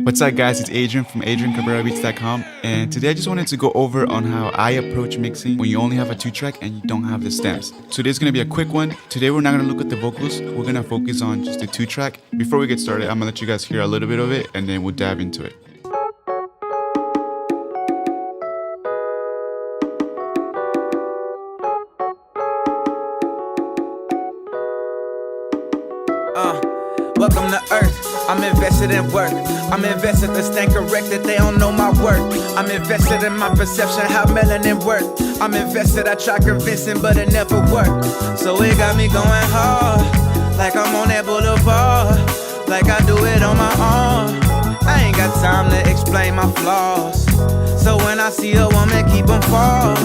What's up guys, it's Adrian from adriancabrerabeats.com, and today I just wanted to go over on how I approach mixing when you only have a 2-track and you don't have the stems. So today's going to be a quick one. Today we're not going to look at the vocals, we're going to focus on just the 2-track. Before we get started, I'm going to let you guys hear a little bit of it and then we'll dive into it. Welcome to Earth, I'm invested in work. I'm invested to stand corrected, they don't know my work. I'm invested in my perception, how melanin work. I'm invested, I try convincing, but it never worked. So it got me going hard, like I'm on that boulevard, like I do it on my own. I ain't got time to explain my flaws, so when I see a woman, keep them fall.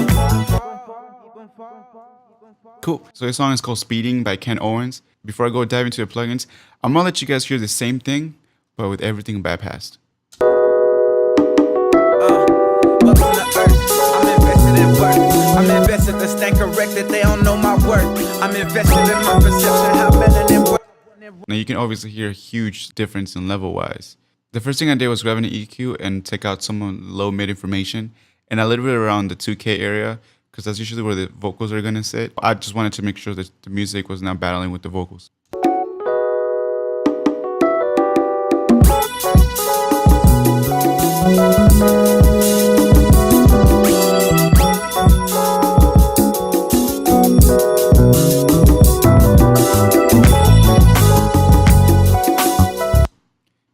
Cool. So this song is called Speeding by Ken Owens. Before I go dive into the plugins, I'm gonna let you guys hear the same thing, but with everything bypassed. Welcome to Earth, I'm invested in work. I'm invested to stand corrected, they don't know my work. I'm invested in my perception, how melanin work. Now you can obviously hear a huge difference in level wise. The first thing I did was grab an EQ and take out some low mid information and a little bit around the 2K area, because that's usually where the vocals are gonna sit. I just wanted to make sure that the music was not battling with the vocals.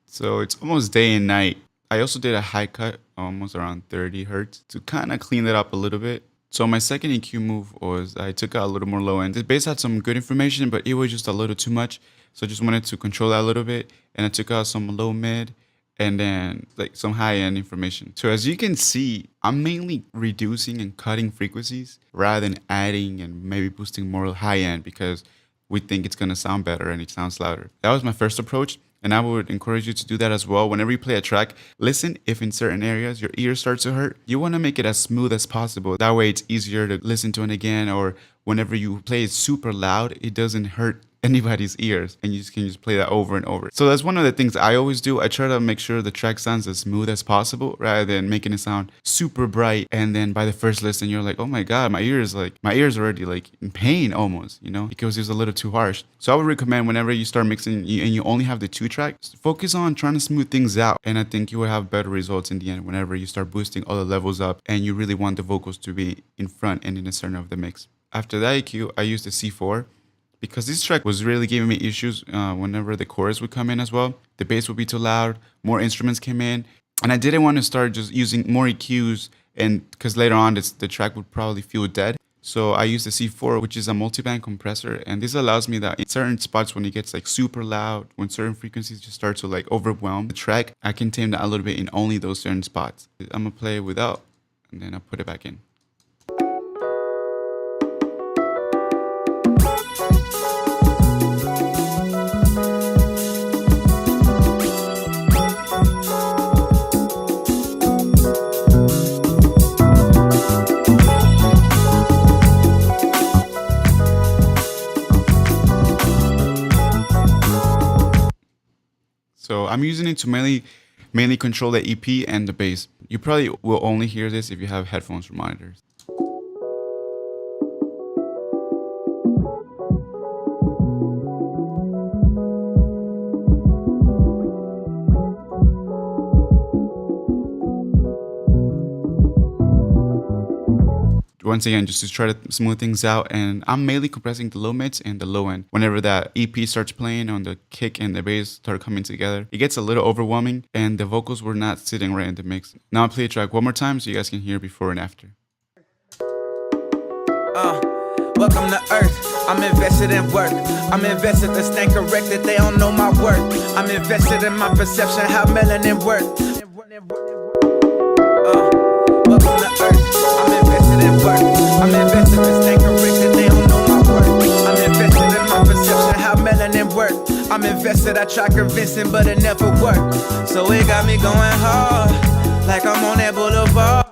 So it's almost day and night. I also did a high cut, almost around 30 hertz, to kind of clean it up a little bit. So my second EQ move was I took out a little more low end. The bass had some good information, but it was just a little too much. So I just wanted to control that a little bit. And I took out some low mid and then like some high end information. So as you can see, I'm mainly reducing and cutting frequencies rather than adding and maybe boosting more high end because we think it's gonna sound better and it sounds louder. That was my first approach. And I would encourage you to do that as well. Whenever you play a track, listen if in certain areas your ears start to hurt. You want to make it as smooth as possible. That way it's easier to listen to it again, or whenever you play it super loud, it doesn't hurt anybody's ears and you can just play that over and over. So that's one of the things I always do. I try to make sure the track sounds as smooth as possible rather than making it sound super bright, and then by the first listen you're like, oh my god, my ears already like in pain almost, you know, because it was a little too harsh. So I would recommend whenever you start mixing and you only have the 2 tracks, focus on trying to smooth things out, and I think you will have better results in the end whenever you start boosting all the levels up and you really want the vocals to be in front and in the center of the mix. After that EQ, I used the C4 because this track was really giving me issues whenever the chorus would come in as well. The bass would be too loud, more instruments came in, and I didn't want to start just using more EQs, and because later on the track would probably feel dead. So I used the C4, which is a multiband compressor, and this allows me that in certain spots when it gets like super loud, when certain frequencies just start to like overwhelm the track, I can tame that a little bit in only those certain spots. I'm gonna play it without, and then I'll put it back in. So I'm using it to mainly control the EP and the bass. You probably will only hear this if you have headphones or monitors. Once again, just to try to smooth things out, and I'm mainly compressing the low mids and the low end. Whenever that EP starts playing on the kick and the bass start coming together, it gets a little overwhelming and the vocals were not sitting right in the mix. Now I'll play the track one more time so you guys can hear before and after. Welcome to Earth, I'm invested in work. I'm invested to stand corrected, they don't know my work. I'm invested in my perception, how melanin work. Welcome to Earth, I'm invested in work. I'm invested to stand corrected, they don't know my work. I'm invested in my perception, how melanin work. I'm invested, I try convincing, but it never worked. So it got me going hard, like I'm on that boulevard.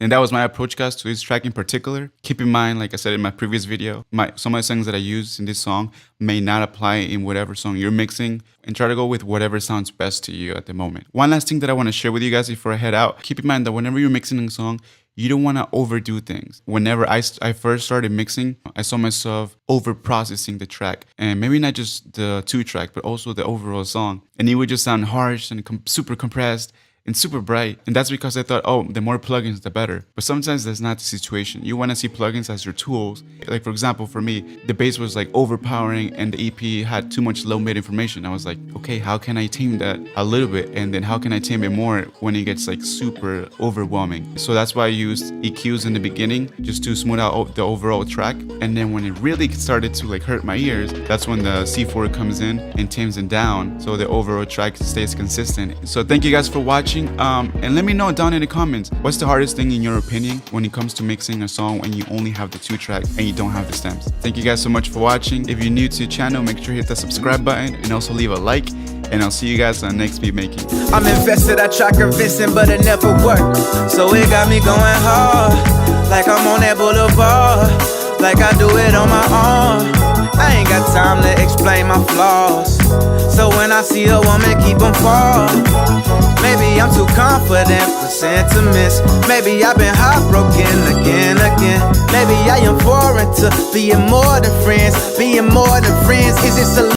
And that was my approach, guys, to this track in particular. Keep in mind, like I said in my previous video, some of the songs that I use in this song may not apply in whatever song you're mixing, and try to go with whatever sounds best to you at the moment. One last thing that I want to share with you guys before I head out, keep in mind that whenever you're mixing a song, you don't want to overdo things. Whenever I first started mixing, I saw myself over-processing the track. And maybe not just the 2-track, but also the overall song. And it would just sound harsh and super compressed and super bright. And that's because I thought, oh, the more plugins, the better. But sometimes that's not the situation. You want to see plugins as your tools. Like, for example, for me, the bass was like overpowering and the EP had too much low mid information. I was like, okay, how can I tame that a little bit? And then how can I tame it more when it gets like super overwhelming? So that's why I used EQs in the beginning, just to smooth out the overall track. And then when it really started to like hurt my ears, that's when the C4 comes in and tames it down, so the overall track stays consistent. So thank you guys for watching. And let me know down in the comments, what's the hardest thing in your opinion when it comes to mixing a song when you only have the 2-track and you don't have the stems. Thank you guys so much for watching. If you're new to the channel, make sure you hit that subscribe button and also leave a like. And I'll see you guys on the next beat making. I'm invested, I try convincing, but it never worked. So it got me going hard, like I'm on that boulevard, like I do it on my own. I ain't got time to explain my flaws. So when I see a woman, keep them fall. Maybe I'm too confident for sentiments. Maybe I've been heartbroken again. Maybe I am foreign to being more than friends. Being more than friends, is it